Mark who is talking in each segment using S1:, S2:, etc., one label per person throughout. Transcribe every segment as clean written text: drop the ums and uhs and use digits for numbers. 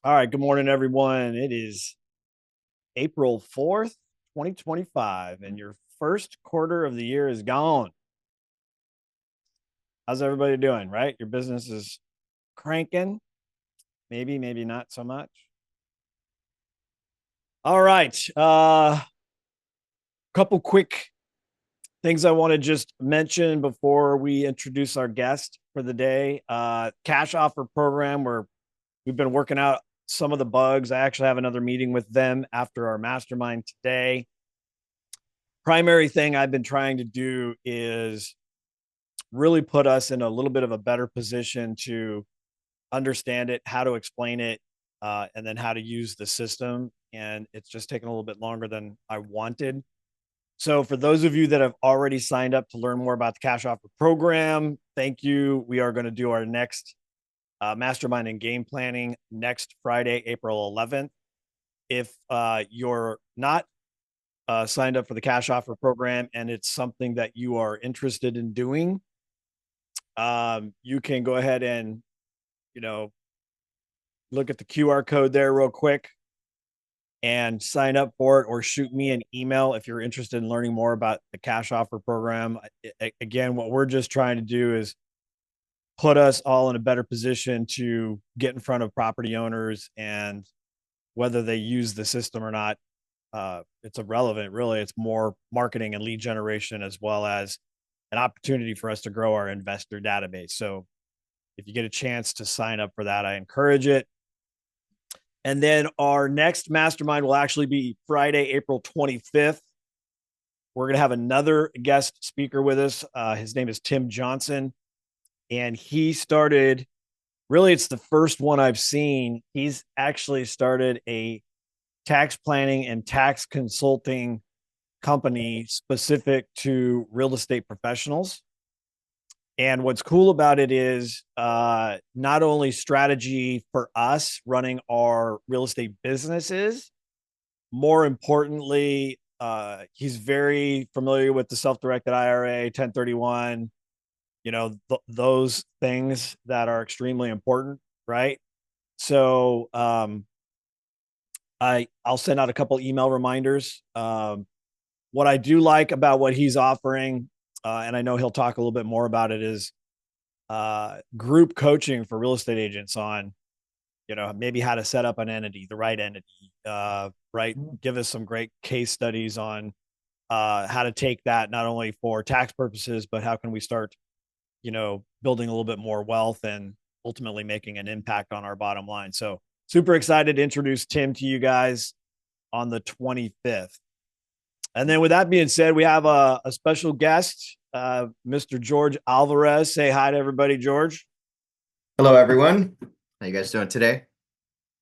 S1: All right. Good morning, everyone. It is April 4th, 2025, and your first quarter of the year is gone. How's everybody doing? Right? Your business is cranking. Maybe, maybe not so much. All right. Couple quick things I want to just mention before we introduce our guest for the day. Cash offer program where we've been working out some of the bugs. I actually have another meeting with them after our mastermind today. Primary thing I've been trying to do is really put us in a little bit of a better position to understand it, how to explain it, and then how to use the system. And it's just taken a little bit longer than I wanted. So, for those of you that have already signed up to learn more about the cash offer program, thank you. We are going to do our next mastermind and game planning next Friday, April 11th. If you're not signed up for the cash offer program and it's something that you are interested in doing, you can go ahead and, you know, look at the QR code there real quick and sign up for it, or shoot me an email if you're interested in learning more about the cash offer program. Again, what we're just trying to do is put us all in a better position to get in front of property owners, and whether they use the system or not, it's irrelevant. Really, it's more marketing and lead generation, as well as an opportunity for us to grow our investor database. So if you get a chance to sign up for that, I encourage it. And then our next mastermind will actually be Friday, April 25th. We're going to have another guest speaker with us. His name is Tim Johnson. And he started, really, it's the first one I've seen. He's actually started a tax planning and tax consulting company specific to real estate professionals. And what's cool about it is not only strategy for us running our real estate businesses, more importantly, he's very familiar with the self-directed IRA, 1031, those things that are extremely important, right? So I'll send out a couple email reminders. What I do like about what he's offering, and I know he'll talk a little bit more about it, is group coaching for real estate agents on, maybe how to set up an entity, the right entity, right? Give us some great case studies on how to take that not only for tax purposes, but how can we start, building a little bit more wealth and ultimately making an impact on our bottom line. So super excited to introduce Tim to you guys on the 25th. And then with that being said, we have a special guest, Mr. George Alvarez. Say hi to everybody, George.
S2: Hello, everyone. How you guys doing today?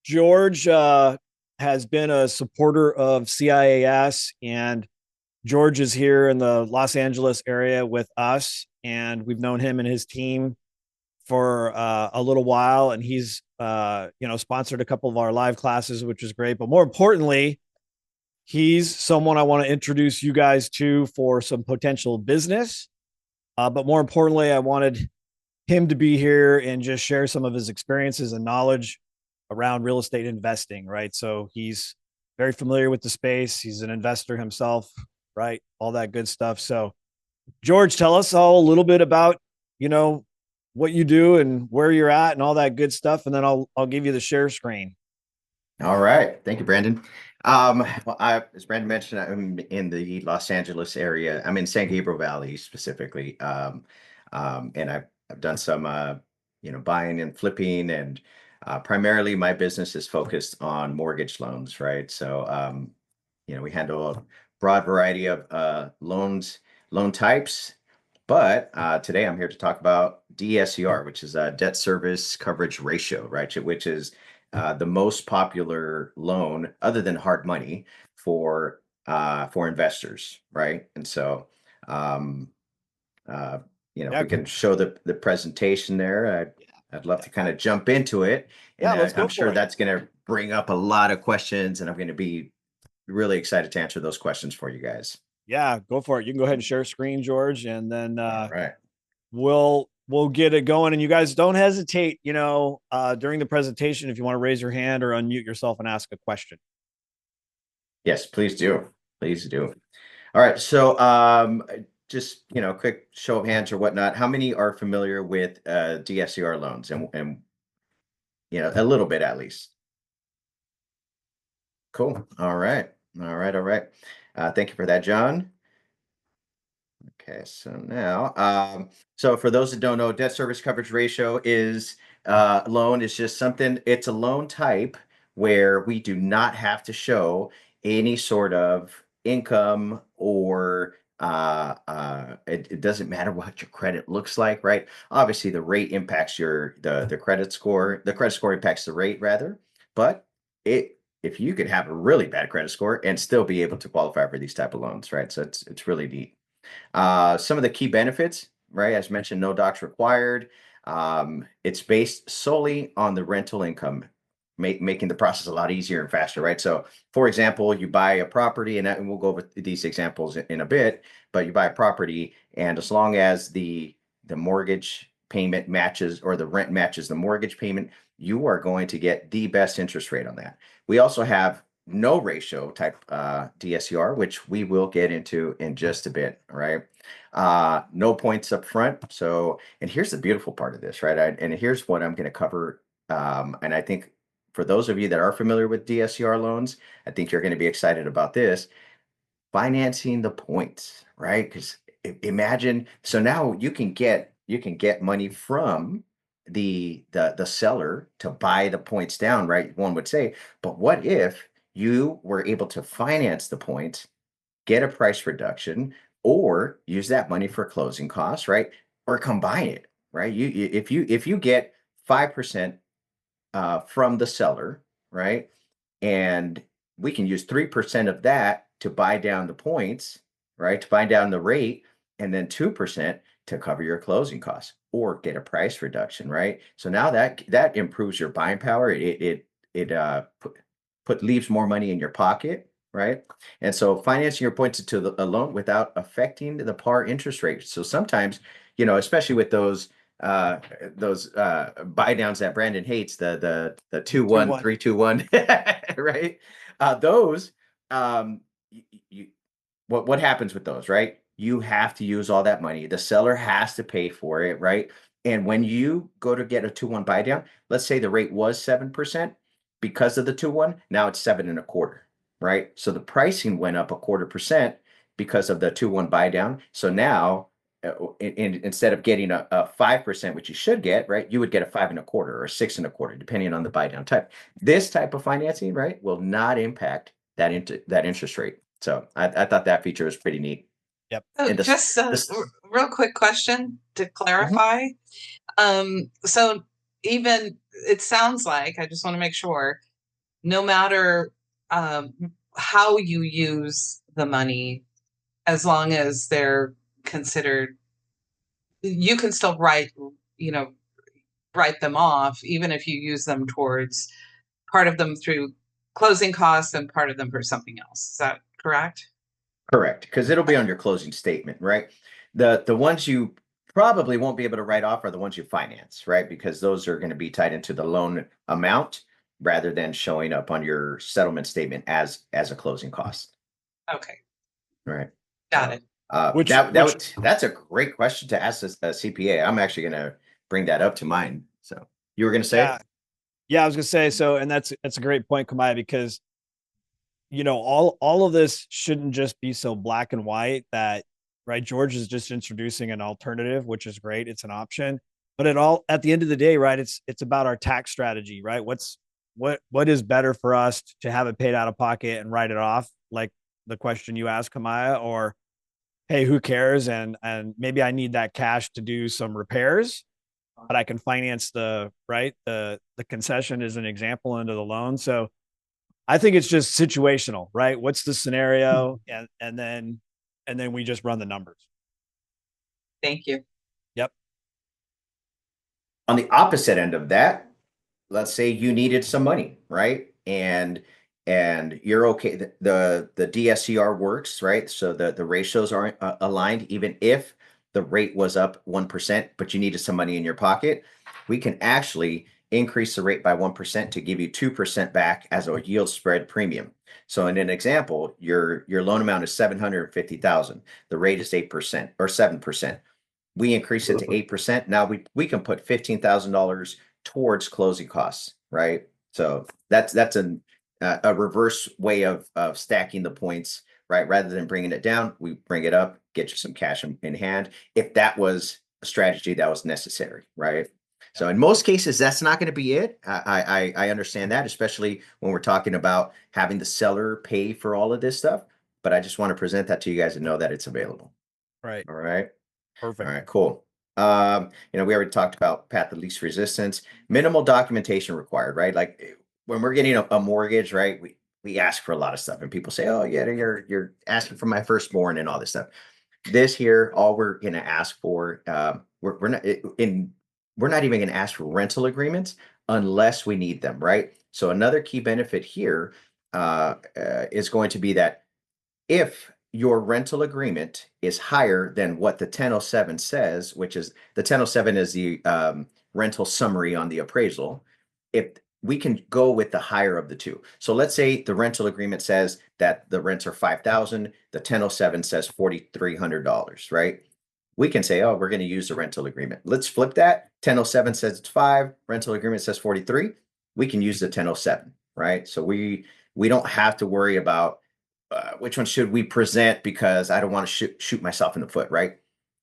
S1: George has been a supporter of CIAS, and George is here in the Los Angeles area with us, and we've known him and his team for a little while, and he's sponsored a couple of our live classes, which is great. But more importantly, he's someone I want to introduce you guys to for some potential business. But more importantly, I wanted him to be here and just share some of his experiences and knowledge around real estate investing, right? So he's very familiar with the space. He's an investor himself, right? All that good stuff. So, George, tell us all a little bit about, you know, what you do and where you're at and all that good stuff. And then I'll give you the share screen.
S2: All right. Thank you, Brandon. As Brandon mentioned, I'm in the Los Angeles area. I'm in San Gabriel Valley specifically. And I've done some, buying and flipping, and primarily my business is focused on mortgage loans, right? So, we handle a broad variety of loan types. But today I'm here to talk about DSCR, which is a debt service coverage ratio, right? Which is the most popular loan, other than hard money, for investors, right? And so, um, if
S1: Yeah.
S2: we can show the presentation there, I'd love to kind of jump into it,
S1: Yeah.
S2: and
S1: Let's
S2: I'm
S1: go
S2: sure
S1: for it.
S2: that's going to bring up a lot of questions, and I'm going to be really excited to answer those questions for you guys.
S1: Yeah. Go for it. You can go ahead and share screen, George, and then
S2: All right.
S1: we'll we'll get it going. And you guys don't hesitate, during the presentation if you want to raise your hand or unmute yourself and ask a question.
S2: Yes, please do. Please do. All right. So just quick show of hands or whatnot. How many are familiar with DSCR loans and a little bit at least? Cool. All right. All right. All right. Thank you for that, John. Okay, so now, so for those that don't know, debt service coverage ratio is loan is just something, it's a loan type where we do not have to show any sort of income or it doesn't matter what your credit looks like, right? Obviously, the rate impacts the credit score. The credit score impacts the rate rather, but if you could have a really bad credit score and still be able to qualify for these type of loans, right? So it's really neat. Some of the key benefits, right? As mentioned, no docs required. It's based solely on the rental income, making the process a lot easier and faster, right? So, for example, you buy a property, and we'll go over these examples in a bit, but you buy a property, and as long as the mortgage payment matches or the rent matches the mortgage payment, you are going to get the best interest rate on that. We also have no ratio type DSCR, which we will get into in just a bit. All right. No points up front. So, and here's the beautiful part of this, right? And here's what I'm going to cover. And I think for those of you that are familiar with DSCR loans, I think you're going to be excited about this. Financing the points, right? Because imagine, so now you can get money from the seller to buy the points down, right? One would say, but what if you were able to finance the points, get a price reduction, or use that money for closing costs, right? Or combine it, right? If you get 5% from the seller, right? And we can use 3% of that to buy down the points, right? To buy down the rate, and then 2% to cover your closing costs or get a price reduction, right? So now that improves your buying power. It leaves more money in your pocket, right? And so financing your points into a loan without affecting the par interest rate. So sometimes, especially with those buy downs that Brandon hates, the 2-1
S1: 2-1.
S2: 3-2-1, right? Those you what happens with those, right? You have to use all that money. The seller has to pay for it, right? And when you go to get a 2-1 buy down, let's say the rate was 7% because of the 2-1, now it's 7.25, right? So the pricing went up 0.25% because of the 2-1 buy down. So now instead of getting a 5%, which you should get, right, you would get a 5.25 or 6.25, depending on the buy down type. This type of financing, right, will not impact that interest rate. So I thought that feature was pretty neat.
S1: Yep.
S3: So
S2: And
S3: just a
S2: this
S3: real quick question to
S2: Mhm.
S3: clarify. So even it sounds like, I just want to make sure, no matter um, how you use the money, as long as they're considered, you can still you know, write them off, even if you use them towards part of them through closing costs and part of them for something else. Is that correct?
S2: Correct, because it'll be on your closing statement, right? The ones you probably won't be able to write off are the ones you finance, right? Because those are going to be tied into the loan amount rather than showing up on your settlement statement as a closing cost.
S3: Okay,
S2: Right.
S3: got
S2: So
S3: it.
S1: Which which
S2: that's a great question to ask a CPA. I'm actually going to bring that up to mine. So you were going to say?
S1: yeah, yeah, I was gonna say so, and that's a great point, Kamaya, because all of this shouldn't just be so black and white that, right, George is just introducing an alternative, which is great. It's an option. But at the end of the day, right, it's about our tax strategy, right? What is better for us to have it paid out of pocket and write it off, like the question you asked, Kamaya, or hey, who cares? And maybe I need that cash to do some repairs, but I can finance the concession as an example into the loan. So I think it's just situational, right? What's the scenario, and then we just run the numbers.
S3: Thank you.
S1: Yep.
S2: On the opposite end of that, let's say you needed some money, right? And you're okay. The DSCR works, right? So the ratios aren't aligned, even if the rate was up 1%, but you needed some money in your pocket, we can actually increase the rate by 1% to give you 2% back as a yield spread premium. So in an example, your loan amount is 750,000. The rate is 8% or 7%. We increase it to 8%. Now we can put $15,000 towards closing costs, right? So that's a reverse way of stacking the points, right? Rather than bringing it down, we bring it up, get you some cash in hand. If that was a strategy that was necessary, right? So in most cases, that's not going to be it. I understand that, especially when we're talking about having the seller pay for all of this stuff. But I just want to present that to you guys and know that it's available.
S1: Right.
S2: All right. All
S1: Perfect.
S2: right, cool. We already talked about path of least resistance, minimal documentation required, right? Like when we're getting a mortgage, right? We ask for a lot of stuff, and people say, "Oh, yeah, you're asking for my firstborn and all this stuff." This here, all we're going to ask for, we're not even going to ask for rental agreements unless we need them, right? So another key benefit here is going to be that if your rental agreement is higher than what the 1007 says, which is the 1007 is the rental summary on the appraisal, if we can go with the higher of the two. So let's say the rental agreement says that the rents are 5,000, the 1007 says $4,300, right? We can say, oh, we're going to use the rental agreement. Let's flip that. 1007 says it's 5, rental agreement says 43. We can use the 1007, right? So we don't have to worry about which one should we present, because I don't want to shoot myself in the foot, right?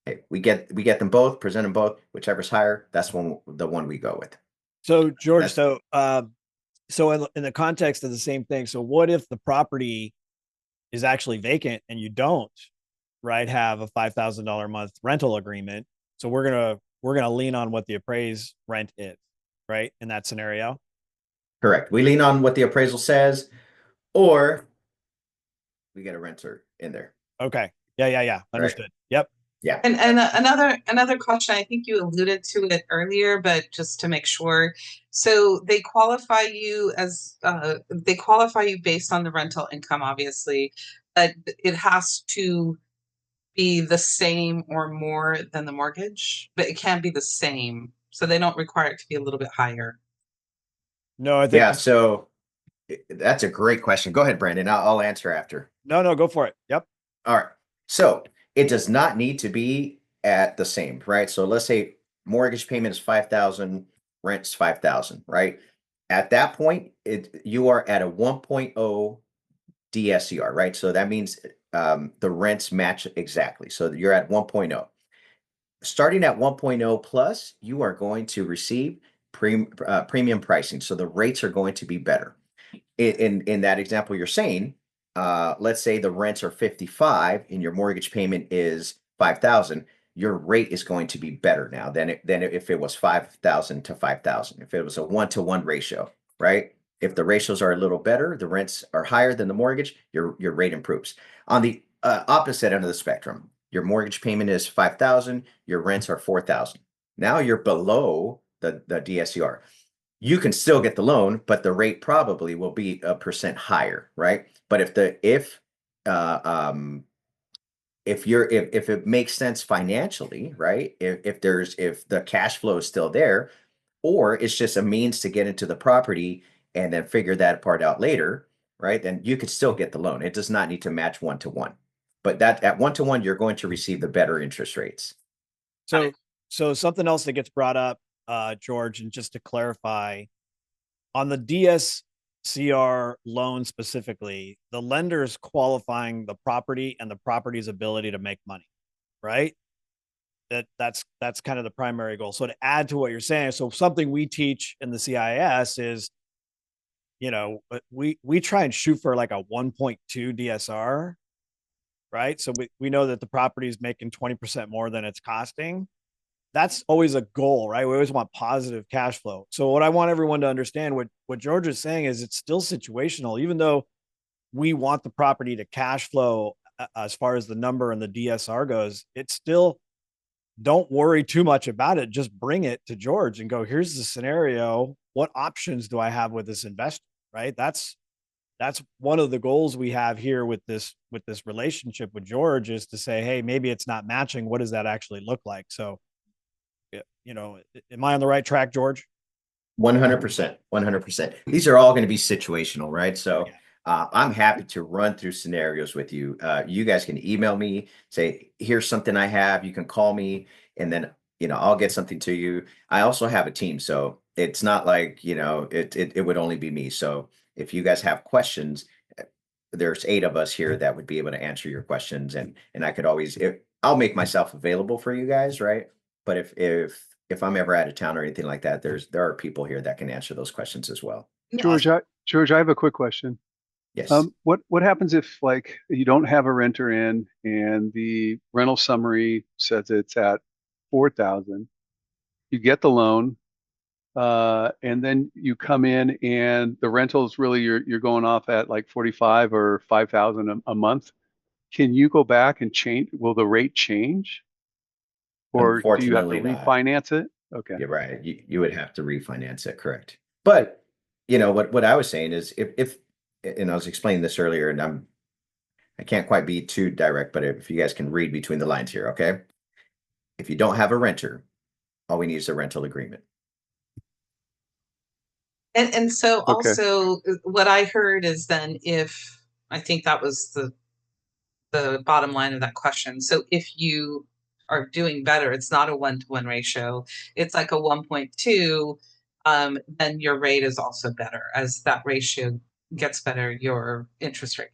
S2: Okay, we get them both, present them both, whichever's higher, that's the one we go with.
S1: So George, so in the context of the same thing, so what if the property is actually vacant and you don't, right, have a $5,000 a month rental agreement? So we're gonna lean on what the appraised rent is, right, in that scenario.
S2: Correct. We lean on what the appraisal says, or we get a renter in there.
S1: Okay. Yeah. Understood.
S2: Right.
S1: Yep.
S2: Yeah.
S3: And another question, I think you alluded to it earlier, but just to make sure. So they qualify you based on the rental income, obviously, but it has to be the same or more than the mortgage, but it can't be the same. So they don't require it to be a little bit higher.
S1: No, I think
S2: Yeah. So that's a great question. Go ahead, Brandon. I'll answer after.
S1: no, go for it. Yep.
S2: All right. So it does not need to be at the same, right? So let's say mortgage payment is 5,000, rent's 5,000, right? At that point, you are at a 1.0 DSCR, right? So that means the rents match exactly. So you're at 1.0. Starting at 1.0 plus, you are going to receive premium pricing. So the rates are going to be better. In that example you're saying, let's say the rents are 55 and your mortgage payment is 5,000, your rate is going to be better now than if it was 5,000 to 5,000. If it was a 1-to-1 ratio, right? If the ratios are a little better, the rents are higher than the mortgage, your rate improves. On the opposite end of the spectrum, your mortgage payment is 5,000, your rents are 4,000. Now you're below the DSCR. You can still get the loan, but the rate probably will be 1% higher, right? But if it makes sense financially, right? If the cash flow is still there, or it's just a means to get into the property and then figure that part out later, right? Then you could still get the loan. It does not need to match 1-to-1. But that at 1-to-1, you're going to receive the better interest rates.
S1: So something else that gets brought up, George, and just to clarify, on the DSCR loan specifically, the lender is qualifying the property and the property's ability to make money, right? That's kind of the primary goal. So to add to what you're saying, so something we teach in the CIAS is, we try and shoot for like a 1.2 DSR, right? So we know that the property is making 20% more than it's costing. That's always a goal, right? We always want positive cash flow. So what I want everyone to understand, what George is saying is it's still situational, even though we want the property to cash flow as far as the number and the DSR goes. It's still, don't worry too much about it. Just bring it to George and go, here's the scenario. What options do I have with this investor? Right? That's that's one of the goals we have here with this relationship with George, is to say, hey, maybe it's not matching. What does that actually look like? So, you know, am I on the right track, George?
S2: 100%, 100%. These are all going to be situational, right? So I'm happy to run through scenarios with you. You guys can email me, say, here's something I have. You can call me, and then, I'll get something to you. I also have a team, so it's not like, it would only be me. So if you guys have questions, there's 8 of us here that would be able to answer your questions, and I could always, I'll make myself available for you guys, right? But if I'm ever out of town or anything like that, there are people here that can answer those questions as well.
S4: George, I have a quick question.
S2: Yes.
S4: What happens if, like, you don't have a renter in and the rental summary says it's at 4,000, you get the loan, and then you come in and the rentals really you're going off at like 45 or 5,000 a month. Can you go back and change? Will the rate change? Or do you have to
S2: Unfortunately not.
S4: refinance it? Okay.
S2: You're right. You would have to refinance it, correct? But what I was saying is, if and I was explaining this earlier, and I can't quite be too direct, but if you guys can read between the lines here, okay? If you don't have a renter, all we need is a rental agreement.
S3: And so
S4: Okay.
S3: also what I heard is, then if I think that was the bottom line of that question. So if you are doing better, it's not a 1-to-1 ratio, it's like a 1.2, then your rate is also better. As that ratio gets better, your interest rate.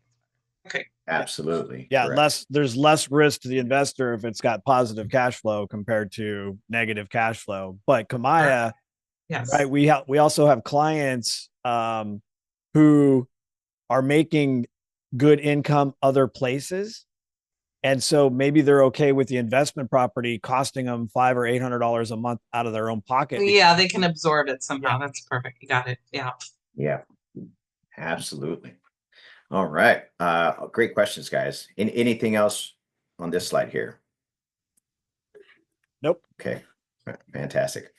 S3: Okay.
S2: Absolutely.
S1: Yeah,
S2: correct.
S1: there's less risk to the investor if it's got positive cash flow compared to negative cash flow. But Kamaya,
S3: Yes.
S1: right, we also have clients who are making good income other places. And so maybe they're okay with the investment property costing them $500 or $800 a month out of their own pocket.
S3: Yeah, they can absorb it somehow.
S1: Yeah.
S3: That's perfect. You got it. Yeah.
S2: Yeah, absolutely. All right. Great questions, guys. Anything else on this slide here?
S1: Nope.
S2: Okay. Fantastic.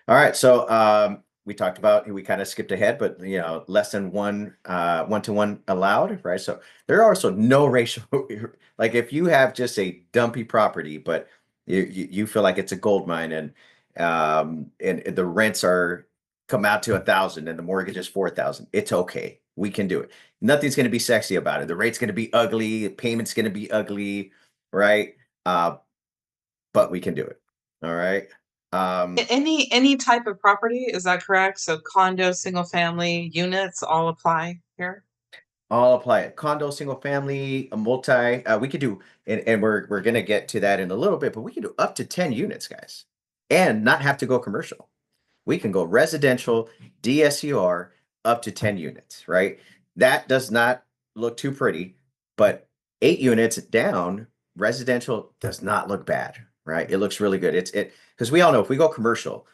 S2: All right. So we talked about, we kind of skipped ahead, but less than 1-to-1 allowed, right? So there are also no ratio. Like if you have just a dumpy property, but you feel like it's a gold mine, and the rents come out to 1,000 and the mortgage is 4,000, it's okay. We can do it. Nothing's going to be sexy about it. The rate's going to be ugly. The payment's going to be ugly, right? But we can do it. All right.
S3: Any type of property, is that correct? So condo, single family, units all apply here?
S2: I'll apply it. Condo, single family, a multi. We could do, and we're gonna get to that in a little bit, but we can do up to 10 units, guys, and not have to go commercial. We can go residential, DSCR, up to 10 units, right? That does not look too pretty, but 8 units down, residential does not look bad, right? It looks really good. Because we all know if we go commercial,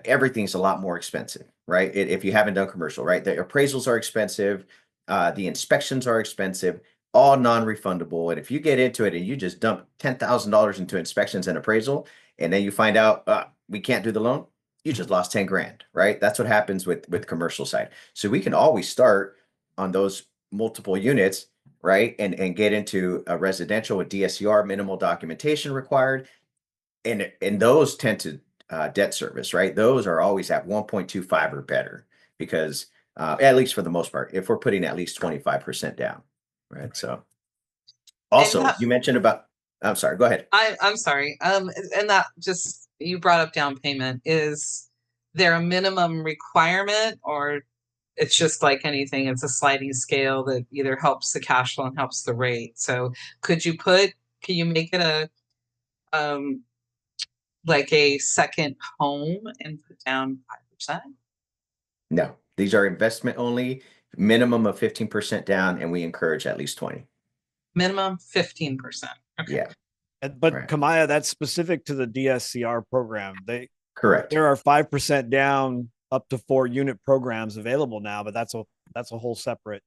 S2: everything's a lot more expensive, right? If you haven't done commercial, right? The appraisals are expensive. The inspections are expensive, all non-refundable. And if you get into it and you just dump $10,000 into inspections and appraisal, and then you find out we can't do the loan, you just lost 10 grand, right? That's what happens with commercial side. So we can always start on those multiple units, right? And get into a residential with DSCR, minimal documentation required. And those tend to debt service, right? Those are always at 1.25 or better, because at least for the most part, if we're putting at least 25% down, right? So also you mentioned about, I'm sorry, go ahead.
S3: I'm sorry. And that just, you brought up down payment. Is there a minimum requirement, or it's just like anything, it's a sliding scale that either helps the cash flow and helps the rate? So can you make it like a second home and put down 5%?
S2: No, these are investment only, minimum of 15% down, and we encourage at least 20.
S3: Minimum 15%. Okay.
S2: Yeah.
S1: But
S2: right.
S1: Kamaya, that's specific to the DSCR program.
S2: Correct.
S1: There are 5% down up to 4 unit programs available now, but that's a whole separate.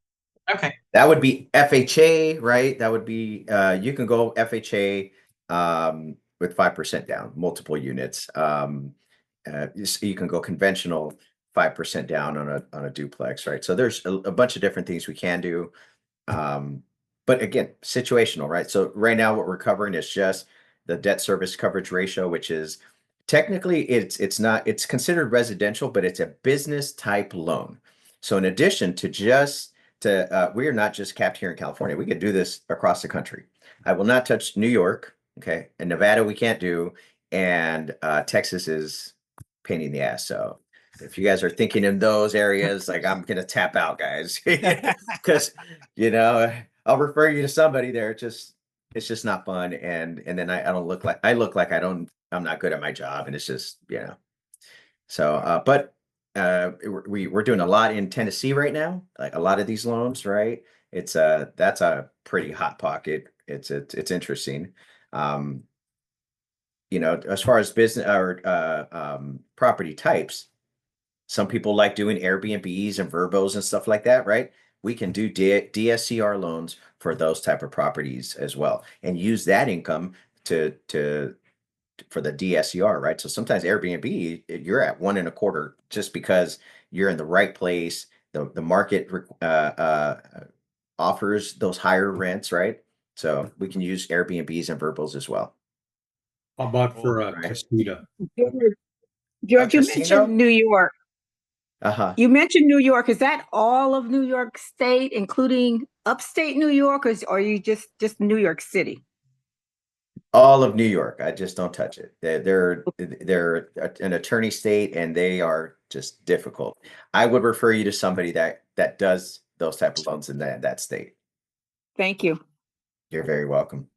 S3: Okay.
S2: That would be FHA, right? That would be you can go FHA with 5% down, multiple units. You can go conventional 5% down on a duplex, right? So there's a bunch of different things we can do. But again, situational, right? So right now what we're covering is just the debt service coverage ratio, which is technically it's considered residential, but it's a business type loan. So in addition to we are not just capped here in California. We could do this across the country. I will not touch New York, okay, and Nevada we can't do, and Texas is pain in the ass. So if you guys are thinking in those areas, like I'm gonna tap out, guys, because I'll refer you to somebody there. It's just not fun, and then I don't look like I'm not good at my job, and it's just So, but we're doing a lot in Tennessee right now, like a lot of these loans, right? That's a pretty hot pocket. It's interesting. Um, as far as business or property types, some people like doing Airbnbs and Verbos and stuff like that, right? We can do DSCR loans for those type of properties as well, and use that income to for the DSCR, right? So sometimes Airbnb, you're at 1.25 just because you're in the right place. The market offers those higher rents, right? So we can use Airbnbs and Verbals as well.
S5: How about for a
S2: Right.
S5: casita?
S6: George, you
S2: casino?
S6: mentioned New York.
S2: Uh-huh.
S6: You mentioned New York. Is that all of New York State, including upstate New York, or are you just New York City?
S2: All of New York. I just don't touch it. They're an attorney state, and they are just difficult. I would refer you to somebody that does those type of loans in that state.
S6: Thank you.
S2: You're very welcome.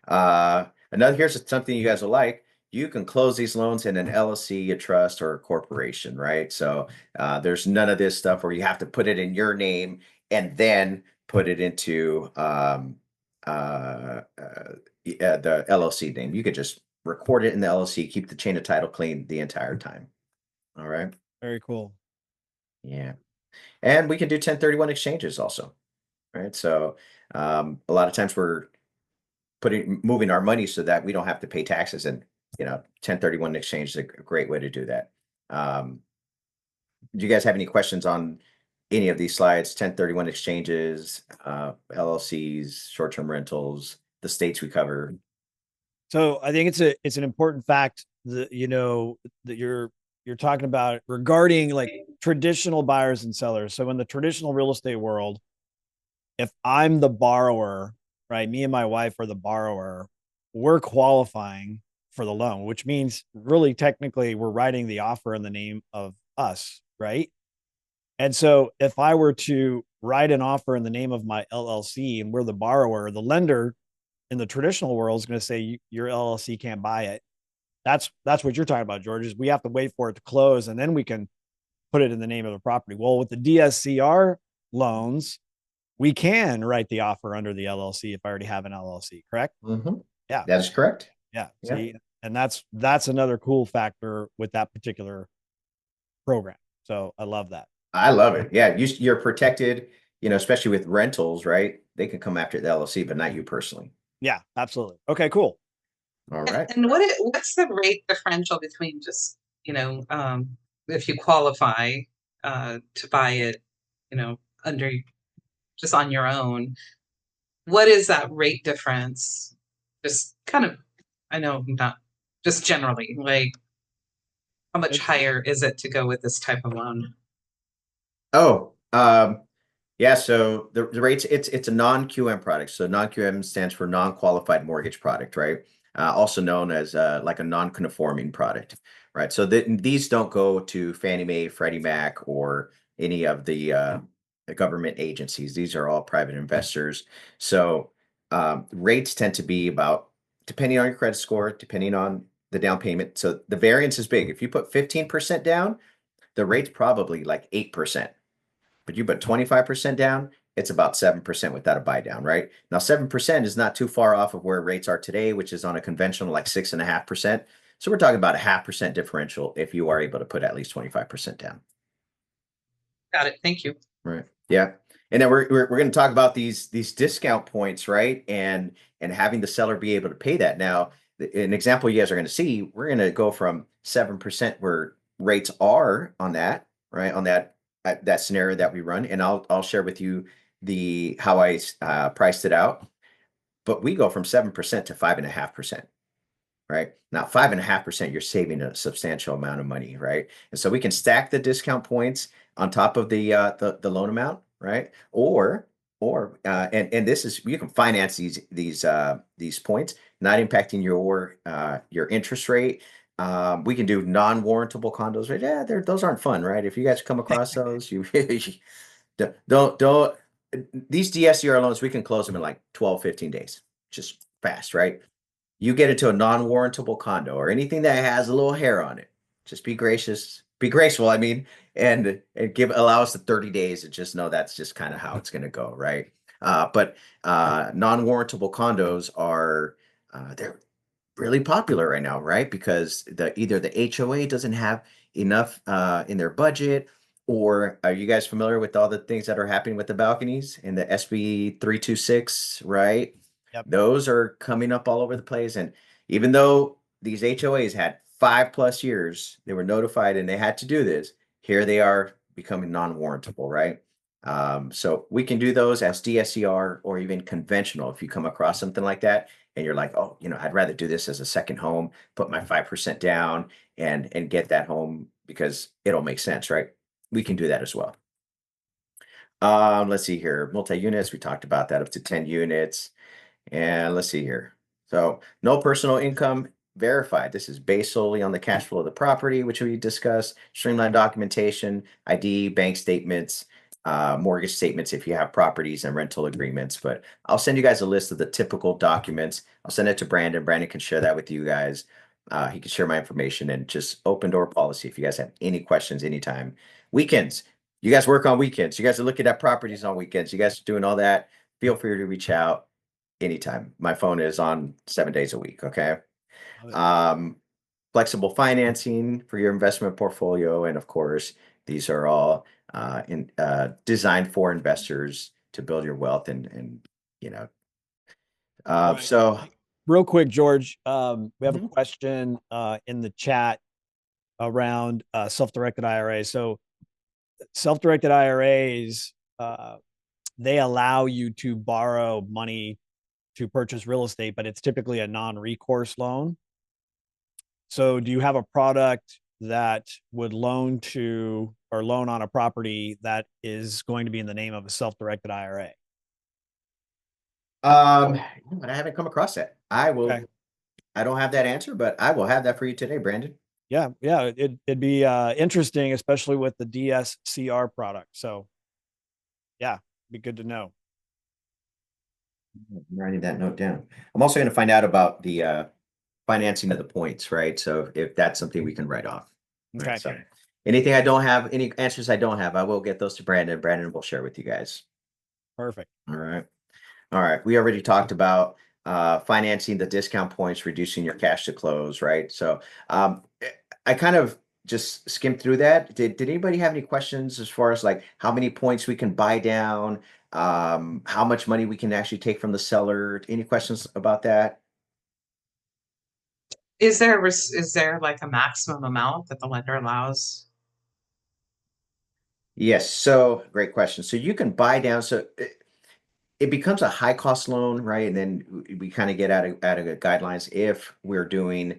S2: Here's something you guys will like. You can close these loans in an LLC, a trust, or a corporation, right? So there's none of this stuff where you have to put it in your name and then put it into the LLC name. You could just record it in the LLC, keep the chain of title clean the entire time. All right.
S1: Very cool.
S2: Yeah. And we can do 1031 exchanges also, right? So a lot of times we're moving our money so that we don't have to pay taxes, and 1031 exchange is a great way to do that. Do you guys have any questions on any of these slides? 1031 exchanges, LLCs, short-term rentals, the states we cover.
S1: So I think it's an important fact that that you're talking about regarding like traditional buyers and sellers. So in the traditional real estate world, if I'm the borrower, right, me and my wife are the borrower, we're qualifying for the loan, which means really technically we're writing the offer in the name of us, right? And so if I were to write an offer in the name of my LLC and we're the borrower, the lender in the traditional world is going to say your LLC can't buy it. That's what you're talking about, George, is we have to wait for it to close and then we can put it in the name of the property. Well, with the DSCR loans, we can write the offer under the LLC if I already have an LLC, correct?
S2: Mm-hmm.
S1: Yeah.
S2: That is correct.
S1: Yeah.
S2: Yeah.
S1: See, and that's another cool factor with that particular program. So I love that.
S2: I love it. Yeah. You're protected, especially with rentals, right? They can come after the LLC, but not you personally.
S1: Yeah, absolutely. Okay, cool.
S2: All right.
S3: And what's the rate differential between just, if you qualify to buy it, under just on your own, what is that rate difference? Just kind of, I know not just generally, like how much higher is it to go with this type of loan?
S2: Oh, yeah. So the rates, it's a non-QM product. So non-QM stands for non-qualified mortgage product, right? Also known as like a non-conforming product, right? So these don't go to Fannie Mae, Freddie Mac, or any of the government agencies. These are all private investors. So rates tend to be about, depending on your credit score, depending on the down payment. So the variance is big. If you put 15% down, the rate's probably like 8%. But you put 25% down, it's about 7% without a buy down, right? Now, 7% is not too far off of where rates are today, which is on a conventional like 6.5%. So we're talking about a 0.5% differential if you are able to put at least 25% down.
S3: Got it. Thank you.
S2: Right. Yeah. And then we're going to talk about these discount points, right? And having the seller be able to pay that. Now, an example you guys are going to see, we're going to go from 7% where rates are on that, right, on that scenario that we run, and I'll share with you how I priced it out. But we go from 7% to 5.5%. Right now, 5.5%, you're saving a substantial amount of money, right? And so we can stack the discount points on top of the loan amount, right? And this is, you can finance these points, not impacting your interest rate. We can do non-warrantable condos, right? Yeah, those aren't fun, right? If you guys come across those, you don't these DSCR loans, we can close them in like 12, 15 days, just fast, right? You get into a non-warrantable condo or anything that has a little hair on it, just be graceful, I mean, and allow us the 30 days and just know that's just kind of how it's going to go, right? But non-warrantable condos are they're really popular right now, right? Because either the HOA doesn't have enough in their budget, or are you guys familiar with all the things that are happening with the balconies and the SB 326, right?
S1: Yep.
S2: Those are coming up all over the place. And even though these HOAs had 5+ years, they were notified and they had to do this, here they are becoming non-warrantable, right? So we can do those as DSCR or even conventional if you come across something like that and you're like, oh, I'd rather do this as a second home, put my 5% down and get that home because it'll make sense, right? We can do that as well. Let's see here. Multi-units, we talked about that, up to 10 units. And let's see here. So no personal income verified. This is based solely on the cash flow of the property, which we discussed. Streamlined documentation, ID, bank statements, mortgage statements if you have properties, and rental agreements. But I'll send you guys a list of the typical documents. I'll send it to Brandon. Brandon can share that with you guys. He can share my information, and just open door policy if you guys have any questions anytime. Weekends. You guys work on weekends. You guys are looking at properties on weekends. You guys are doing all that. Feel free to reach out anytime. My phone is on 7 days a week. Okay. Flexible financing for your investment portfolio. And of course, these are all designed for investors to build your wealth and
S1: Right.
S2: So
S1: Real quick, George, we have a
S2: Mhm.
S1: question in the chat around self-directed IRAs. So self-directed IRAs, they allow you to borrow money to purchase real estate, but it's typically a non-recourse loan. So do you have a product that would loan on a property that is going to be in the name of a self-directed IRA?
S2: But I haven't come across that.
S1: Okay.
S2: I don't have that answer, but I will have that for you today, Brandon.
S1: Yeah, it'd be interesting, especially with the DSCR product. So yeah, be good to know.
S2: I'm writing that note down. I'm also going to find out about the financing of the points, right? So if that's something we can write off.
S1: Okay.
S2: Right? So anything I don't have, any answers I don't have, I will get those to Brandon. Brandon will share with you guys.
S1: Perfect.
S2: All right. All right. We already talked about financing the discount points, reducing your cash to close, right? So I kind of just skimmed through that. Did anybody have any questions as far as like how many points we can buy down, how much money we can actually take from the seller? Any questions about that?
S3: Is there like a maximum amount that the lender allows?
S2: Yes. So great question. So you can buy down. So it becomes a high cost loan, right? And then we kind of get out of guidelines if we're doing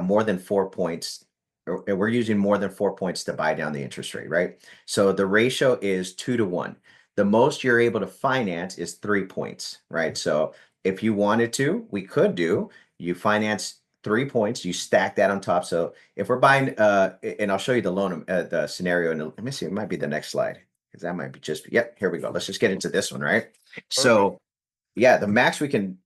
S2: more than 4 points, or we're using more than 4 points to buy down the interest rate, right? So the ratio is 2 to 1. The most you're able to finance is 3 points, right? So if you wanted to, we could you finance 3 points, you stack that on top. So if we're buying, and I'll show you the loan, the scenario, and let me see, it might be the next slide because that might be yep, here we go. Let's just get into this one, right? So yeah, the max we can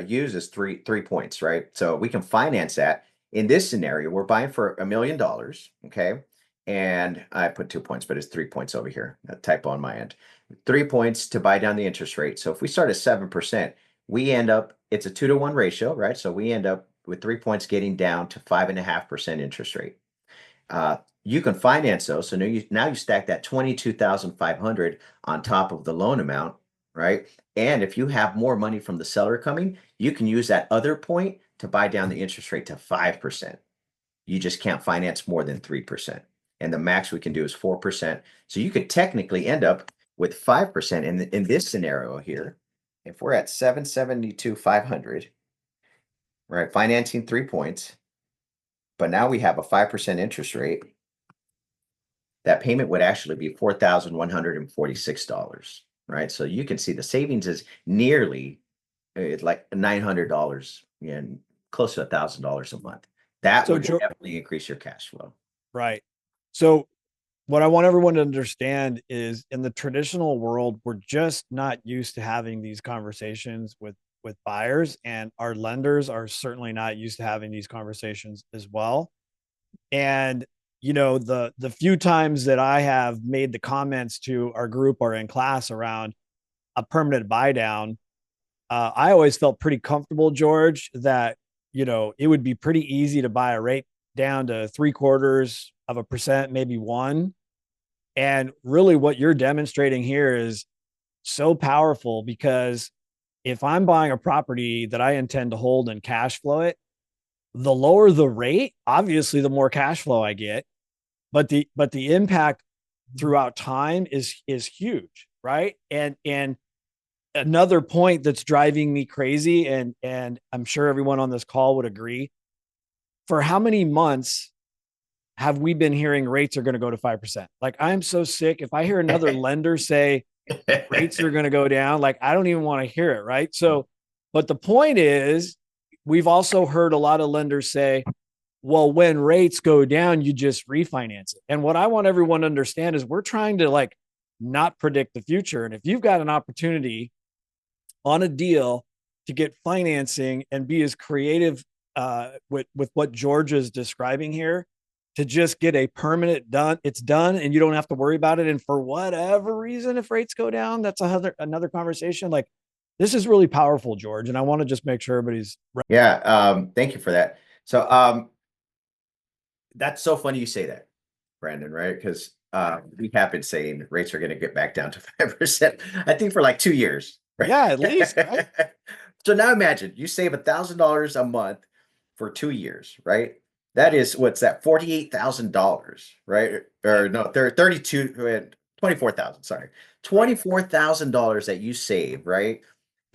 S2: use is 3 points, right? So we can finance that. In this scenario, we're buying for $1 million, okay? And I put 2 points, but it's 3 points over here. A typo on my end. 3 points to buy down the interest rate. So if we start at 7%, we end up, it's a 2 to 1 ratio, right? So we end up with 3 points getting down to 5.5% interest rate. You can finance those. So now you stack that 22,500 on top of the loan amount, right? And if you have more money from the seller coming, you can use that other point to buy down the interest rate to 5%. You just can't finance more than 3%. and the max we can do is 4%. So you could technically end up with 5% in this scenario here. If we're at 772, 500, right? Financing 3 points, but now we have a 5% interest rate. That payment would actually be $4,146, right? So you can see the savings is nearly it's like $900 and close to $1,000 a month. That
S1: So
S2: would
S1: Geor-
S2: definitely increase your cash flow.
S1: Right. So what I want everyone to understand is in the traditional world, we're just not used to having these conversations with buyers, and our lenders are certainly not used to having these conversations as well. And the few times that I have made the comments to our group or in class around a permanent buy down, I always felt pretty comfortable, George, that it would be pretty easy to buy a rate down to 0.75%, maybe 1. And really what you're demonstrating here is so powerful, because if I'm buying a property that I intend to hold and cash flow it, the lower the rate, obviously the more cash flow I get, but the impact throughout time is huge, right? And another point that's driving me crazy, and I'm sure everyone on this call would agree, for how many months have we been hearing rates are going to go to 5%? Like, I'm so sick. If I hear another lender say rates are going to go down, like, I don't even want to hear it. Right. So, but the point is, we've also heard a lot of lenders say, well, when rates go down, you just refinance it. And what I want everyone to understand is we're trying to like not predict the future. And if you've got an opportunity on a deal to get financing and be as creative with what George is describing here, to just get a permanent done, it's done, and you don't have to worry about it. And for whatever reason, if rates go down, that's another conversation. Like, this is really powerful, George. And I want to just make sure everybody's
S2: Yeah. Thank you for that. So that's so funny you say that, Brandon, right? Because we have been saying rates are going to get back down to 5%, I think, for like 2 years. Right?
S1: Yeah, at least, right?
S2: So now imagine you save $1,000 a month for 2 years, right? That is, what's that, $48,000, right? Or no, 24,000, sorry. $24,000 that you save, right?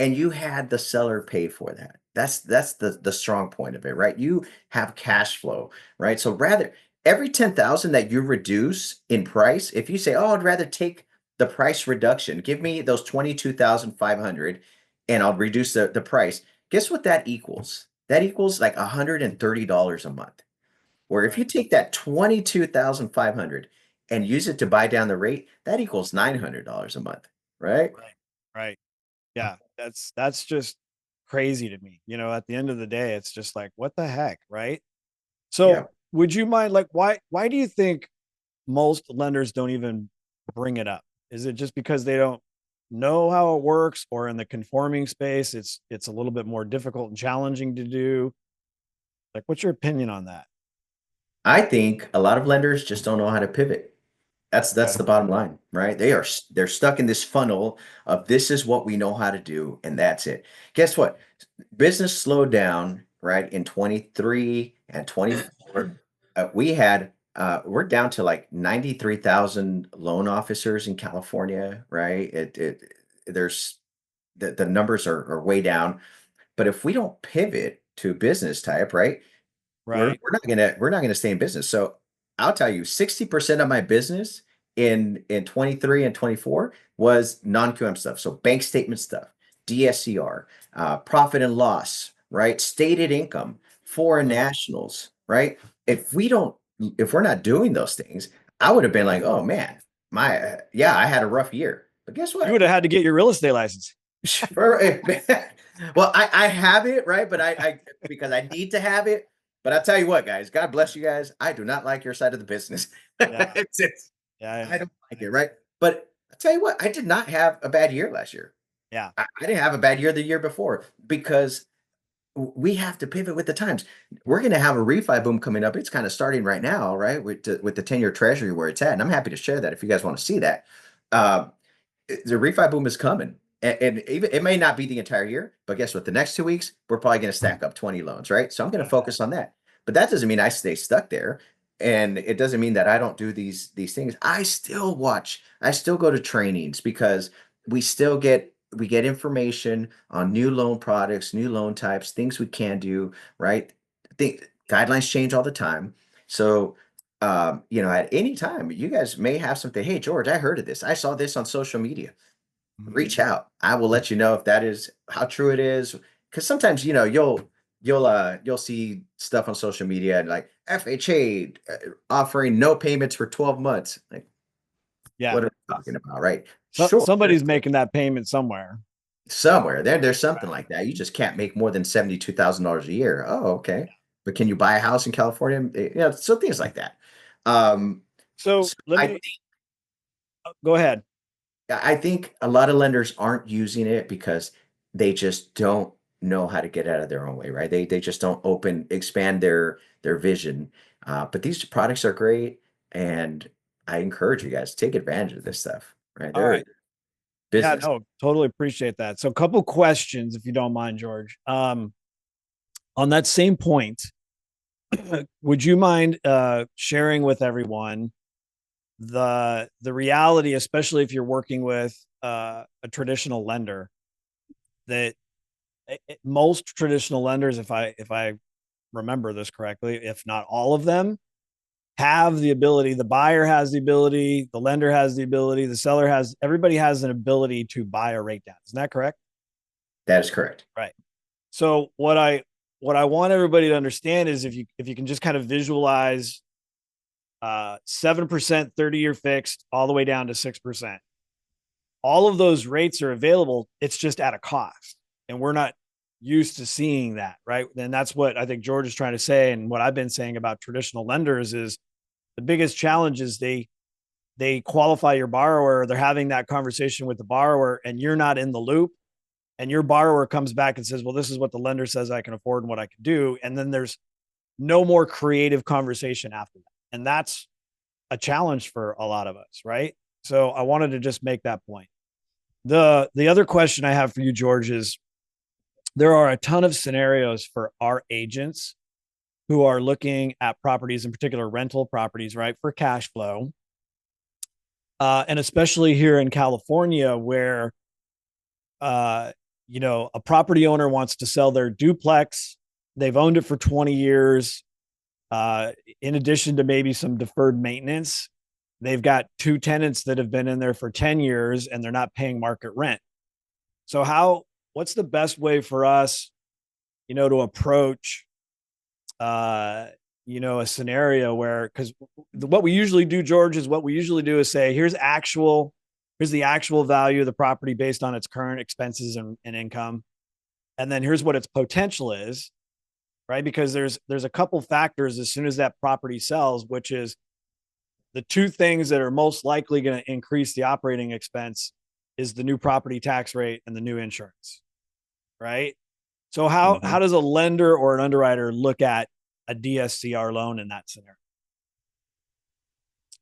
S2: And you had the seller pay for that. That's the strong point of it, right? You have cash flow, right? So rather every 10,000 that you reduce in price, if you say, "Oh, I'd rather take the price reduction, give me those 22,500 and I'll reduce the price." Guess what that equals? That equals like $130 a month. Or if you take that 22,500 and use it to buy down the rate, that equals $900 a month, right?
S1: Right. Yeah. That's just crazy to me. At the end of the day, it's just like, what the heck, right?
S2: Yeah.
S1: So would you mind, like, why do you think most lenders don't even bring it up? Is it just because they don't know how it works, or in the conforming space, it's a little bit more difficult and challenging to do? Like, what's your opinion on that?
S2: I think a lot of lenders just don't know how to pivot. That's
S1: Okay.
S2: the bottom line, right? They're stuck in this funnel of this is what we know how to do, and that's it. Guess what? Business slowed down, right, in 23 and 24. We're down to like 93,000 loan officers in California, right? There's the numbers are way down. But if we don't pivot to business type, right,
S1: Right.
S2: we're not gonna stay in business. So I'll tell you, 60% of my business in 23 and 24 was non-QM stuff. So bank statement stuff, DSCR, profit and loss, right? Stated income, foreign nationals, right? If we're not doing those things, I would have been like, oh man, I had a rough year. But guess
S1: You
S2: what?
S1: would have had to get your real estate license.
S2: Well, I have it, right? But I because I need to have it. But I'll tell you what, guys, God bless you guys. I do not like your side of the business.
S1: Yeah.
S2: I
S1: Yeah.
S2: don't like it, right? But I'll tell you what, I did not have a bad year last year.
S1: Yeah.
S2: I didn't have a bad year the year before because we have to pivot with the times. We're going to have a refi boom coming up. It's kind of starting right now, right? With the 10-year treasury where it's at. And I'm happy to share that if you guys want to see that. The refi boom is coming. And even it may not be the entire year, but guess what? The next 2 weeks, we're probably going to stack up 20 loans, right? So I'm going to focus on that. But that doesn't mean I stay stuck there. and it doesn't mean that I don't do these things. I still watch. I still go to trainings because we get information on new loan products, new loan types, things we can do, right? Think guidelines change all the time. So, at any time, you guys may have something. Hey, George, I heard of this. I saw this on social media. Reach out. I will let you know if that is how true it is. Because sometimes, you'll see stuff on social media and like FHA offering no payments for 12 months. Like,
S1: Yeah.
S2: what are we talking about, right?
S1: So,
S2: Sure.
S1: somebody's making that payment somewhere.
S2: Somewhere there's something like that. You just can't make more than $72,000 a year. Oh, okay. But can you buy a house in California? So things like that.
S1: So
S2: So
S1: let me go ahead.
S2: I think a lot of lenders aren't using it because they just don't know how to get out of their own way, right? They just don't expand their vision. But these products are great, and I encourage you guys to take advantage of this stuff, right?
S1: All
S2: They're
S1: right. Yeah,
S2: business.
S1: no, totally appreciate that. So a couple questions, if you don't mind, George. On that same point, would you mind sharing with everyone the reality, especially if you're working with a traditional lender, that most traditional lenders, if I remember this correctly, if not all of them, have the ability. The buyer has the ability, the lender has the ability, the seller has. Everybody has an ability to buy a rate down. Isn't that correct?
S2: That is correct.
S1: Right. So what I want everybody to understand is if you can just kind of visualize 7% 30-year fixed all the way down to 6%. All of those rates are available. It's just at a cost. And we're not used to seeing that, right? And that's what I think George is trying to say. And what I've been saying about traditional lenders is the biggest challenge is they qualify your borrower. They're having that conversation with the borrower and you're not in the loop. And your borrower comes back and says, well, this is what the lender says I can afford and what I can do. And then there's no more creative conversation after that. And that's a challenge for a lot of us, right? So I wanted to just make that point. The other question I have for you, George, is there are a ton of scenarios for our agents who are looking at properties, in particular rental properties, right, for cash flow. And especially here in California, where a property owner wants to sell their duplex. They've owned it for 20 years. In addition to maybe some deferred maintenance, they've got two tenants that have been in there for 10 years and they're not paying market rent. So what's the best way for us, to approach, a scenario where, because what we usually do, George, is say, here's the actual value of the property based on its current expenses and income. And then here's what its potential is, right? Because there's a couple factors as soon as that property sells, which is the two things that are most likely going to increase the operating expense is the new property tax rate and the new insurance, right? So how does a lender or an underwriter look at a DSCR loan in that scenario?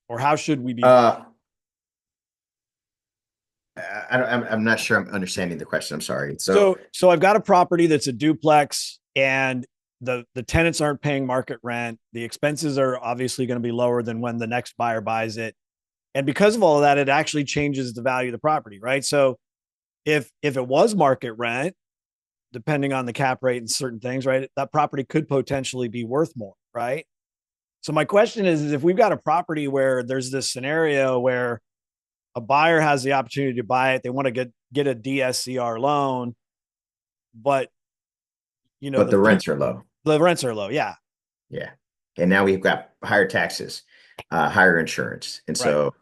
S1: Or how should we be?
S2: I'm not sure I'm understanding the question. I'm sorry.
S1: So I've got a property that's a duplex and the tenants aren't paying market rent. The expenses are obviously going to be lower than when the next buyer buys it. And because of all of that, it actually changes the value of the property, right? So if it was market rent, depending on the cap rate and certain things, right, that property could potentially be worth more, right? So my question is if we've got a property where there's this scenario where a buyer has the opportunity to buy it, they want to get a DSCR loan, but
S2: the rents are low.
S1: The rents are low, yeah.
S2: Yeah. And now we've got higher taxes, higher insurance. And so,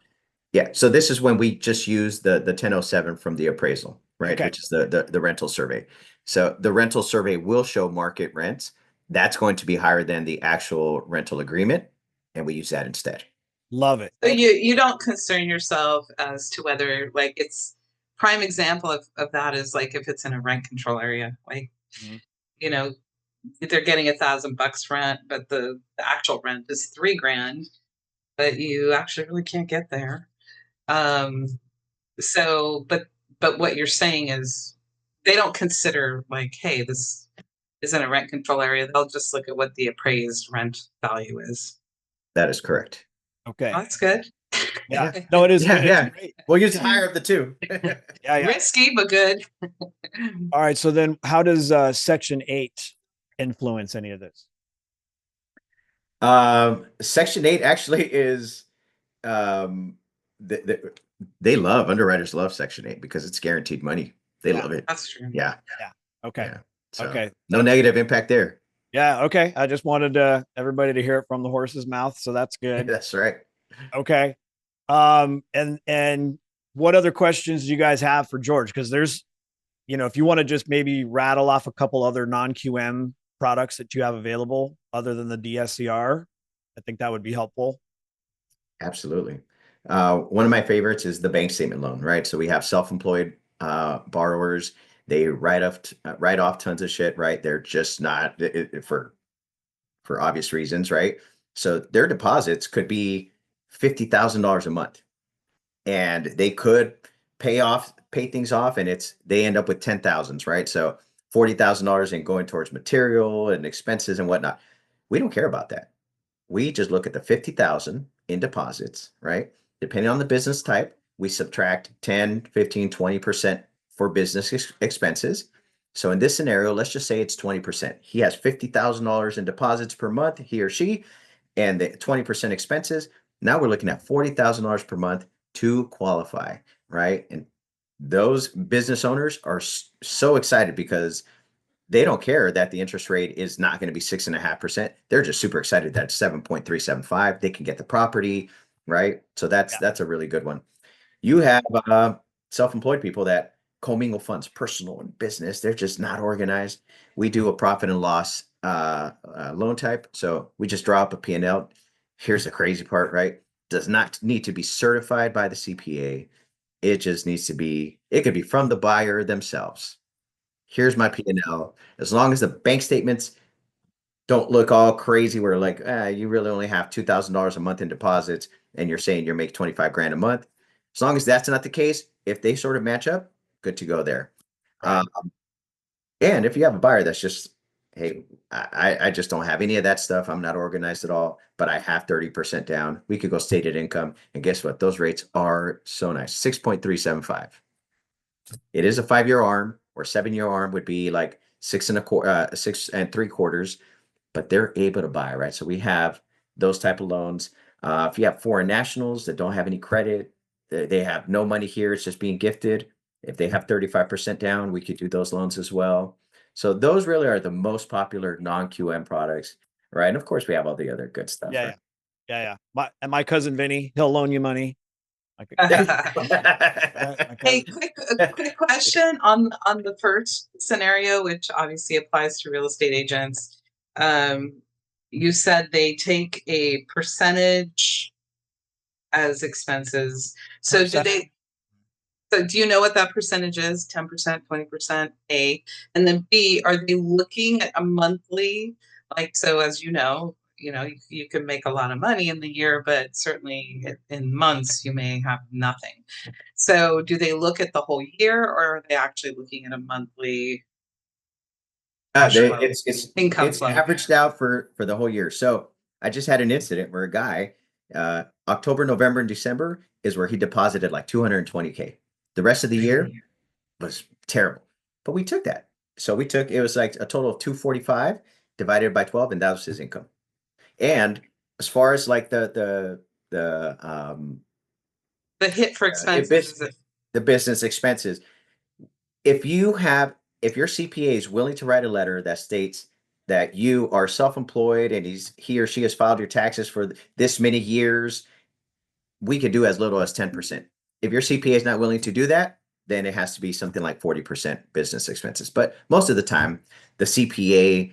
S2: yeah. So this is when we just use the 1007 from the appraisal, right?
S1: Okay.
S2: Which is the rental survey. So the rental survey will show market rents. That's going to be higher than the actual rental agreement. And we use that instead.
S1: Love it.
S3: So you don't concern yourself as to whether, like, it's prime example of that is like if it's in a rent control area, like, if they're getting $1,000 rent, but the actual rent is $3,000, but you actually really can't get there. So, but what you're saying is they don't consider like, hey, this is in a rent control area. They'll just look at what the appraised rent value is.
S2: That is correct.
S1: Okay.
S3: Oh, that's good.
S1: Yeah. No, it is.
S2: Yeah,
S1: It is
S2: yeah.
S1: great.
S2: We'll use the higher of the two.
S1: Yeah. Yeah.
S3: Risky, but good.
S1: All right. So then how does Section 8 influence any of this?
S2: Section 8 actually is um they love underwriters love Section 8 because it's guaranteed money. They
S1: Yeah.
S2: love it.
S3: That's true.
S2: Yeah.
S1: Yeah. Okay.
S2: Yeah. So
S1: Okay.
S2: no negative impact there.
S1: Yeah. Okay. I just wanted everybody to hear it from the horse's mouth. So that's good.
S2: That's right.
S1: Okay. And what other questions do you guys have for George? Because there's, if you want to just maybe rattle off a couple other non-QM products that you have available other than the DSCR, I think that would be helpful.
S2: Absolutely. One of my favorites is the bank statement loan, right? So we have self-employed borrowers. They write off tons of shit, right? They're just not for obvious reasons, right? So their deposits could be $50,000 a month, and they could pay things off, and they end up with 10,000s, right? So $40,000 in going towards material and expenses and whatnot. We don't care about that. We just look at the 50,000 in deposits, right? Depending on the business type, we subtract 10, 15, 20% for business expenses. So in this scenario, let's just say it's 20%. He has $50,000 in deposits per month, he or she, and the 20% expenses. Now we're looking at $40,000 per month to qualify, right? And those business owners are so excited because they don't care that the interest rate is not going to be 6.5%. They're just super excited that it's 7.375. They can get the property, right? So that's a really good one. You have self-employed people that commingle funds, personal and business. They're just not organized. We do a profit and loss loan type. So we just draw up a P&L. Here's the crazy part, right? Does not need to be certified by the CPA. It just needs to be, it could be from the buyer themselves. Here's my P&L. As long as the bank statements don't look all crazy, where like you really only have $2,000 a month in deposits, and you're saying you're making 25 grand a month. As long as that's not the case, if they sort of match up, good to go there.
S1: Right.
S2: And if you have a buyer that's just, hey, I just don't have any of that stuff. I'm not organized at all, but I have 30% down. We could go stated income, and guess what? Those rates are so nice. 6.375. It is a 5-year ARM, or 7-year ARM would be like 6 3/4, but they're able to buy, right? So we have those type of loans. If you have foreign nationals that don't have any credit, they have no money here, it's just being gifted. If they have 35% down, we could do those loans as well. So those really are the most popular non-QM products, right? And of course, we have all the other good stuff.
S1: Yeah.
S2: Right?
S1: Yeah. My cousin Vinny, he'll loan you money.
S3: Hey, quick question on the first scenario, which obviously applies to real estate agents. You said they take a percentage as expenses. So do you know what that percentage is? 10%, 20%, A, and then B, are they looking at a monthly? Like, so as you can make a lot of money in the year, but certainly in months you may have nothing. So do they look at the whole year, or are they actually looking at a monthly income
S2: it's
S3: flow?
S2: averaged out for the whole year. So I just had an incident where a guy, October, November, and December is where he deposited like 220K. The rest of the year was terrible, but we took that. So it was like a total of 245 divided by 12, and that was his income. And as far as like the
S3: hit for expenses,
S2: the business expenses, if your CPA is willing to write a letter that states that you are self-employed and he or she has filed your taxes for this many years, we could do as little as 10%. If your CPA is not willing to do that, then it has to be something like 40% business expenses. But most of the time, the CPA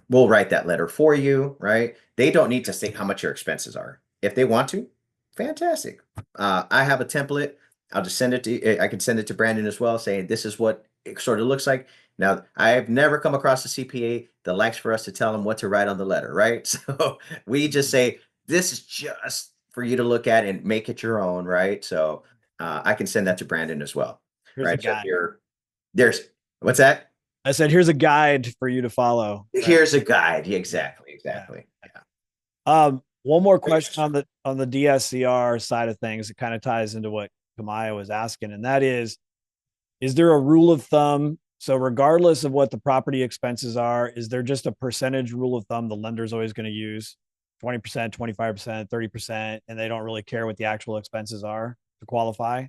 S2: will write that letter for you, right? They don't need to state how much your expenses are. If they want to, fantastic. I have a template. I'll just send it to, I can send it to Brandon as well, saying this is what it sort of looks like. Now, I've never come across a CPA that likes for us to tell them what to write on the letter, right? So we just say, this is just for you to look at and make it your own, right? So I can send that to Brandon as well.
S1: Here's
S2: right.
S1: a guide.
S2: So there's what's that?
S1: I said, here's a guide for you to follow.
S2: Here's a guide. Exactly.
S1: Yeah. One more question on the DSCR side of things. It kind of ties into what Kamaya was asking, and that is there a rule of thumb? So regardless of what the property expenses are, is there just a percentage rule of thumb the lender's always going to use? 20%, 25%, 30%, and they don't really care what the actual expenses are to qualify?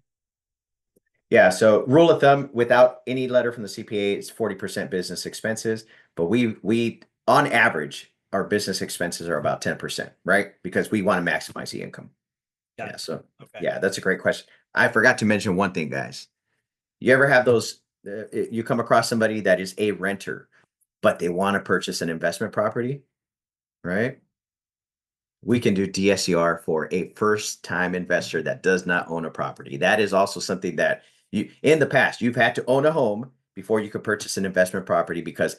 S2: Yeah, so rule of thumb, without any letter from the CPA, it's 40% business expenses. But we on average, our business expenses are about 10%, right? Because we want to maximize the income.
S1: Got
S2: Yeah,
S1: it.
S2: so
S1: Okay.
S2: yeah, that's a great question. I forgot to mention one thing, guys. You ever have those, you come across somebody that is a renter, but they want to purchase an investment property, right? We can do DSCR for a first-time investor that does not own a property. That is also something that in the past, you've had to own a home before you could purchase an investment property, because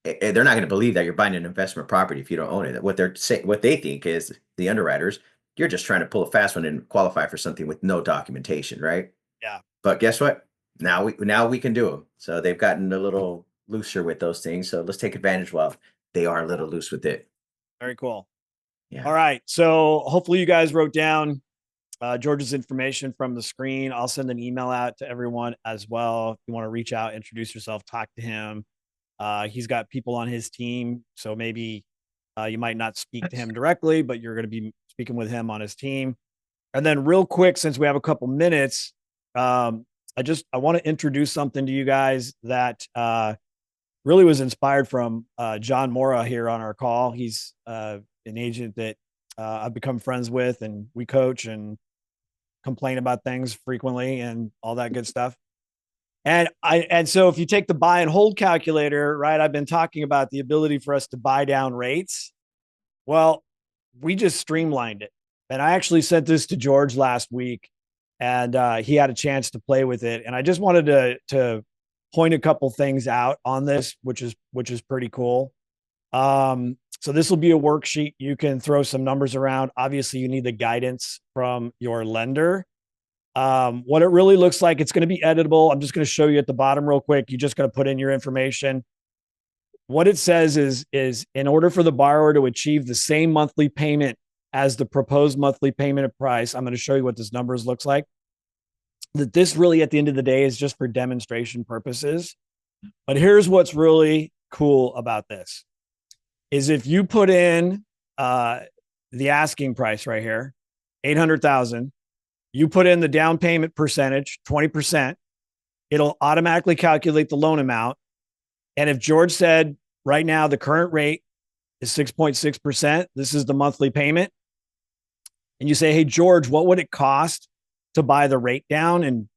S2: they're not going to believe that you're buying an investment property if you don't own it. What they're saying, what they think is, the underwriters, you're just trying to pull a fast one and qualify for something with no documentation, right?
S1: Yeah.
S2: But guess what? Now we can do them. So they've gotten a little looser with those things. So let's take advantage while they are a little loose with it.
S1: Very cool.
S2: Yeah.
S1: All right. So hopefully you guys wrote down George's information from the screen. I'll send an email out to everyone as well. If you want to reach out, introduce yourself, talk to him. He's got people on his team, so maybe you might not speak to him directly, but you're going to be speaking with him on his team. And then real quick, since we have a couple minutes, I want to introduce something to you guys that really was inspired from John Mora here on our call. He's an agent that I've become friends with, and we coach and complain about things frequently and all that good stuff. And so if you take the buy and hold calculator, right, I've been talking about the ability for us to buy down rates. Well, we just streamlined it. And I actually sent this to George last week, and he had a chance to play with it. And I just wanted to point a couple things out on this, which is pretty cool. So this will be a worksheet. You can throw some numbers around. Obviously, you need the guidance from your lender. What it really looks like, it's going to be editable. I'm just going to show you at the bottom real quick. You're just going to put in your information. What it says is in order for the borrower to achieve the same monthly payment as the proposed monthly payment price, I'm going to show you what this numbers looks like. That this really, at the end of the day, is just for demonstration purposes. But here's what's really cool about this is if you put in the asking price right here, 800,000, you put in the down payment percentage, 20%, it'll automatically calculate the loan amount. And if George said right now the current rate is 6.6%, this is the monthly payment. And you say, hey, George, what would it cost to buy the rate down? And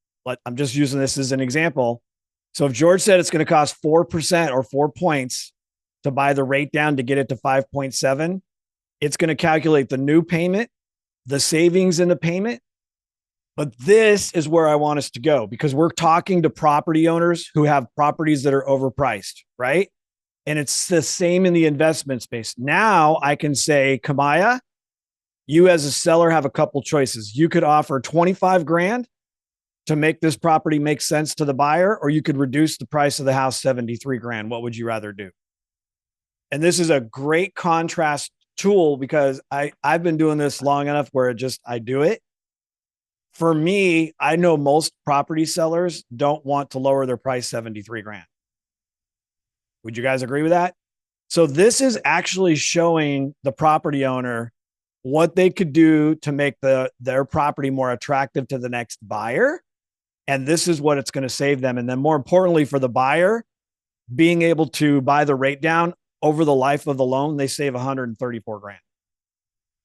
S1: I'm just using this as an example. So if George said it's going to cost 4% or 4 points to buy the rate down to get it to 5.7, it's going to calculate the new payment, the savings in the payment. But this is where I want us to go, because we're talking to property owners who have properties that are overpriced, right? And it's the same in the investment space. Now I can say, Kamaya, you as a seller have a couple choices. You could offer 25 grand to make this property make sense to the buyer, or you could reduce the price of the house 73 grand. What would you rather do? And this is a great contrast tool, because I've been doing this long enough where I do it. For me, I know most property sellers don't want to lower their price 73 grand. Would you guys agree with that? So this is actually showing the property owner what they could do to make their property more attractive to the next buyer. And this is what it's going to save them. And then more importantly for the buyer, being able to buy the rate down over the life of the loan, they save 134 grand.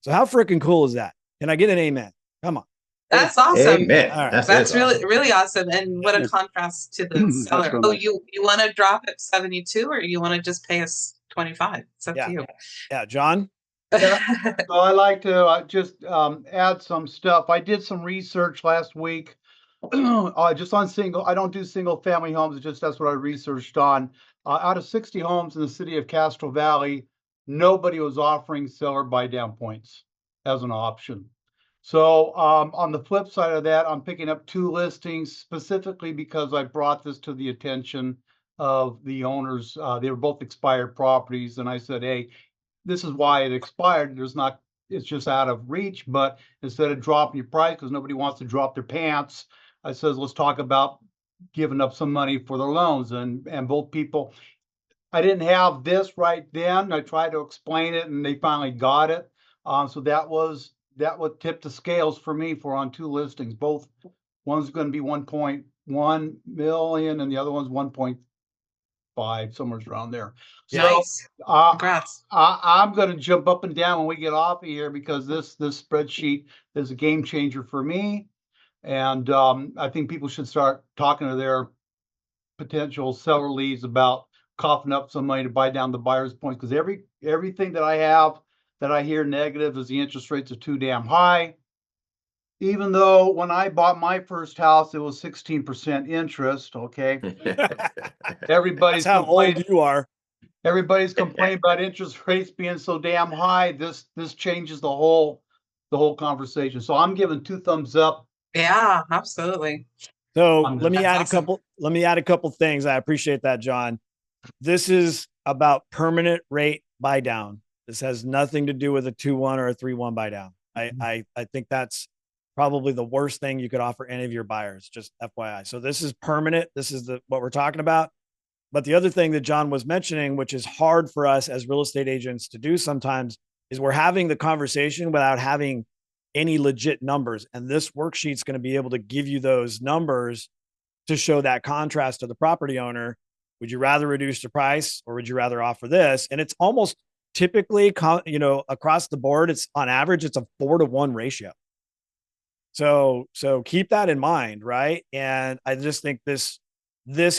S1: So how freaking cool is that? Can I get an amen? Come on.
S3: That's awesome.
S2: Amen.
S1: All right.
S3: That's really,
S2: awesome.
S3: really awesome. And what a contrast to the seller.
S4: real
S3: Oh,
S4: nice.
S3: you want to drop at 72, or you want to just pay us 25? It's up
S1: Yeah.
S3: to you.
S1: Yeah, John?
S7: So I like to just add some stuff. I did some research last week just on I don't do single family homes. It's just that's what I researched on. Out of 60 homes in the city of Castro Valley, nobody was offering seller buy down points as an option. So on the flip side of that, I'm picking up 2 listings specifically because I brought this to the attention of the owners. They were both expired properties. And I said, hey, this is why it expired. It's just out of reach, but instead of dropping your price, because nobody wants to drop their pants, I says, let's talk about giving up some money for the loans. And both people, I didn't have this right then. I tried to explain it and they finally got it. So that what tipped the scales for me for on 2 listings. Both, one's going to be 1.1 million and the other one's 1.5, somewhere around there. So
S3: Nice. Congrats.
S7: I'm going to jump up and down when we get off of here, because this spreadsheet is a game changer for me. And I think people should start talking to their potential seller leads about coughing up some money to buy down the buyer's points, because everything that I have that I hear negative is the interest rates are too damn high. Even though when I bought my first house, it was 16% interest. Okay. Everybody's
S1: That's how
S7: complaining.
S1: old you are.
S7: Everybody's complaining about interest rates being so damn high. This changes the whole conversation. So I'm giving 2 thumbs up.
S3: Yeah, absolutely.
S1: So
S7: That's
S1: let me add
S3: awesome.
S1: a couple things. I appreciate that, John. This is about permanent rate buy down. This has nothing to do with a 2-1 or a 3-1 buy down. I think that's probably the worst thing you could offer any of your buyers, just FYI. So this is permanent. This is what we're talking about. But the other thing that John was mentioning, which is hard for us as real estate agents to do sometimes, is we're having the conversation without having any legit numbers. And this worksheet's going to be able to give you those numbers to show that contrast to the property owner. Would you rather reduce the price or would you rather offer this? And it's almost typically, across the board, it's on average, it's a 4-to-1 ratio. So keep that in mind, right? And I just think this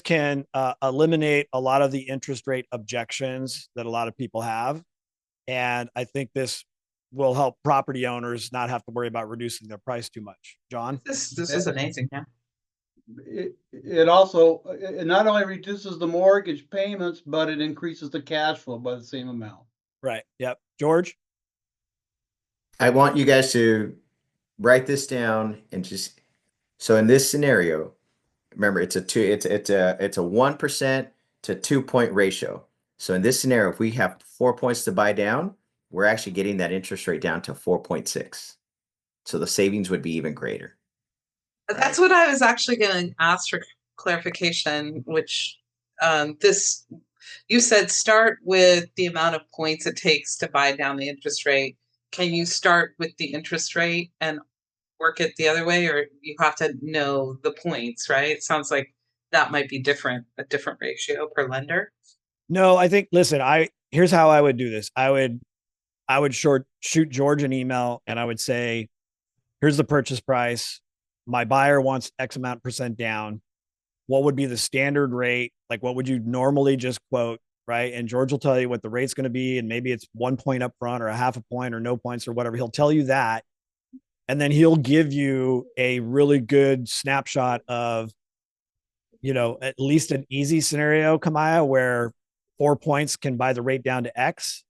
S1: can eliminate a lot of the interest rate objections that a lot of people have. And I think this will help property owners not have to worry about reducing their price too much. John?
S3: This is amazing. Yeah.
S7: It also, it not only reduces the mortgage payments, but it increases the cash flow by the same amount.
S1: Right. Yep. George?
S2: I want you guys to write this down and just, so in this scenario, remember it's a 1% to 2-point ratio. So in this scenario, if we have 4 points to buy down, we're actually getting that interest rate down to 4.6. So the savings would be even greater.
S3: That's what I was actually going to ask for clarification, which you said start with the amount of points it takes to buy down the interest rate. Can you start with the interest rate and work it the other way, or you have to know the points, right? It sounds like that might be a different ratio per lender.
S1: No, I think, listen, here's how I would do this. I would shoot George an email and I would say, here's the purchase price. My buyer wants X amount % down. What would be the standard rate? Like, what would you normally just quote? Right. And George will tell you what the rate's going to be. And maybe it's 1 point up front or a half a point or no points or whatever. He'll tell you that. And then he'll give you a really good snapshot of, at least an easy scenario, Kamaya, where 4 points can buy the rate down to X,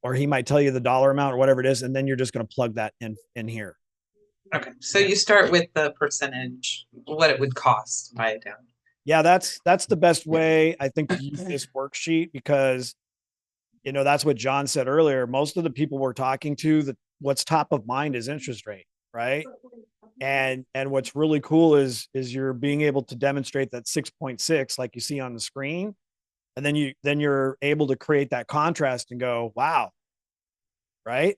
S1: or he might tell you the dollar amount or whatever it is. And then you're just going to plug that in here.
S3: Okay. So you start with the percentage, what it would cost to buy it down.
S1: Yeah, that's the best way, I think, to use this worksheet, because, that's what John said earlier. Most of the people we're talking to, what's top of mind is interest rate, right? And what's really cool is you're being able to demonstrate that 6.6, like you see on the screen, and then you're able to create that contrast and go, wow, right?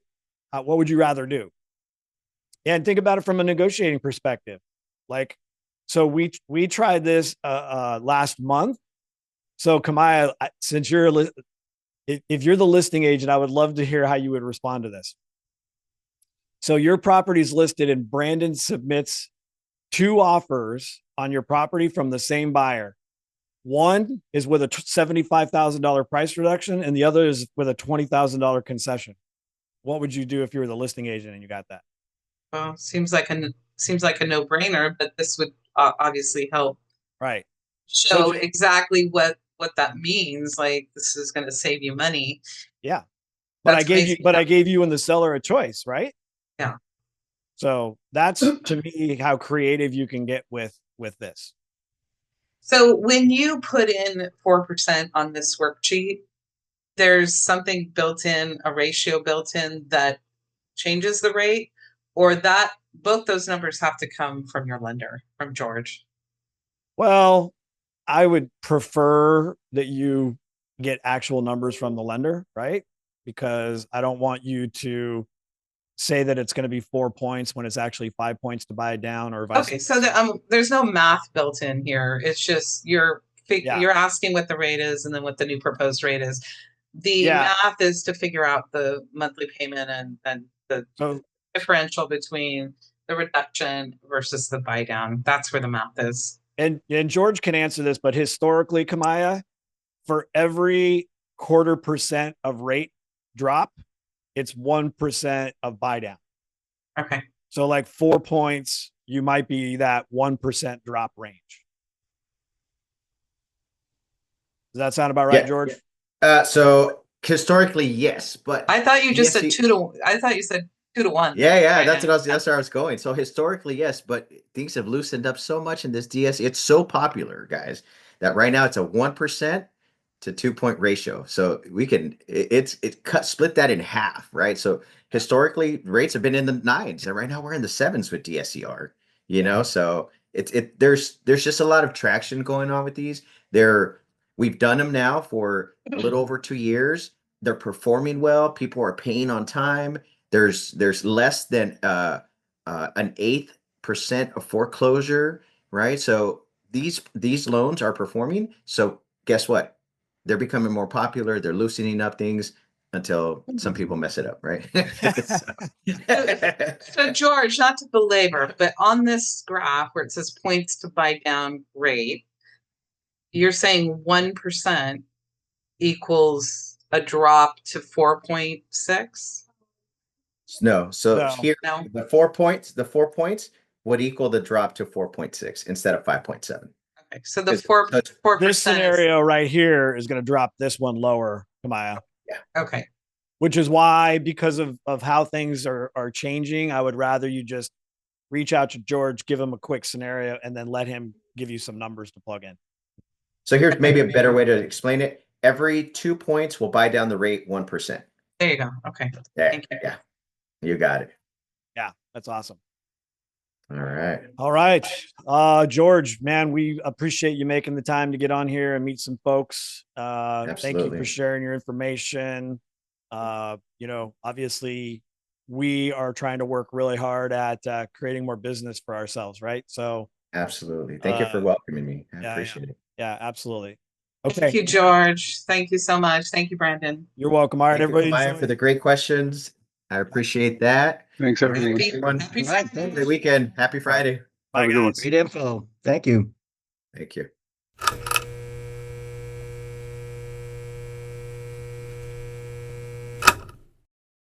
S1: What would you rather do? And think about it from a negotiating perspective. Like, so we tried this last month. So Kamaya, since if you're the listing agent, I would love to hear how you would respond to this. So your property's listed and Brandon submits 2 offers on your property from the same buyer. One is with a $75,000 price reduction and the other is with a $20,000 concession. What would you do if you were the listing agent and you got that?
S3: Well, seems like a no-brainer, but this would obviously help.
S1: Right.
S3: Show exactly what that means. Like, this is going to save you money.
S1: Yeah. But I gave you and the seller a choice, right?
S3: Yeah.
S1: So that's, to me, how creative you can get with this.
S3: So when you put in 4% on this worksheet, there's something built in, a ratio built in that changes the rate, or that both those numbers have to come from your lender, from George?
S1: Well, I would prefer that you get actual numbers from the lender, right? Because I don't want you to say that it's going to be 4 points when it's actually 5 points to buy down, or vice
S3: Okay,
S1: versa.
S3: so there's no math built in here. It's just you're
S1: Yeah.
S3: asking what the rate is and then what the new proposed rate is. The
S1: Yeah.
S3: math is to figure out the monthly payment and the
S1: So
S3: differential between the reduction versus the buy down. That's where the math is.
S1: and George can answer this, but historically, Kamaya, for every 0.25% of rate drop, it's 1% of buy down.
S3: Okay.
S1: So like 4 points, you might be that 1% drop range. Does that sound about right,
S2: Yeah.
S1: George?
S2: So historically, yes, but
S3: I thought you just said
S2: DSE
S3: 2 to 1.
S2: Yeah,
S3: Right
S2: that's
S3: now.
S2: what I was. That's where I was going. So historically, yes, but things have loosened up so much in this DS. It's so popular, guys, that right now it's a 1% to 2 point ratio. So we can split that in half, right? So historically, rates have been in the nines, and right now we're in the sevens with DSCR. You know, so there's just a lot of traction going on with these. We've done them now for a little over 2 years. They're performing well. People are paying on time. There's less than an 8% of foreclosure, right? So these loans are performing. So guess what? They're becoming more popular. They're loosening up things until some people mess it up, right?
S3: So George, not to belabor, but on this graph where it says points to buy down rate, you're saying 1% equals a drop to 4.6?
S2: No. So
S1: No.
S2: here,
S3: No.
S2: the 4 points would equal the drop to 4.6 instead of 5.7.
S3: Okay, so the
S2: Because-
S3: 4
S2: so it's-
S3: 4%
S1: This scenario right here is going to drop this one lower, Kamaya,
S3: okay.
S1: which is why, because of how things are changing, I would rather you just reach out to George, give him a quick scenario, and then let him give you some numbers to plug in.
S2: So here's maybe a better way to explain it. Every 2 points will buy down the rate 1%.
S3: There you go. Okay.
S2: Yeah,
S3: Thank you.
S2: yeah, you got it.
S1: Yeah, that's awesome.
S2: All right.
S1: All right. George, man, we appreciate you making the time to get on here and meet some folks. Thank you
S2: Absolutely.
S1: for sharing your information. Obviously we are trying to work really hard at creating more business for ourselves, right? So
S2: Absolutely. Thank you for welcoming me. I appreciate it.
S1: Yeah, absolutely.
S3: Thank
S1: Okay.
S3: you, George. Thank you so much. Thank you, Brandon.
S1: You're welcome. All right,
S2: Thank you,
S1: everybody.
S2: Kamaya, for the great questions. I appreciate that.
S4: Thanks, everyone.
S3: Happy
S2: All right.
S3: Friday.
S2: Great weekend. Happy Friday.
S1: Bye,
S4: Have a good one.
S1: guys.
S8: Great info. Thank you.
S2: Thank you.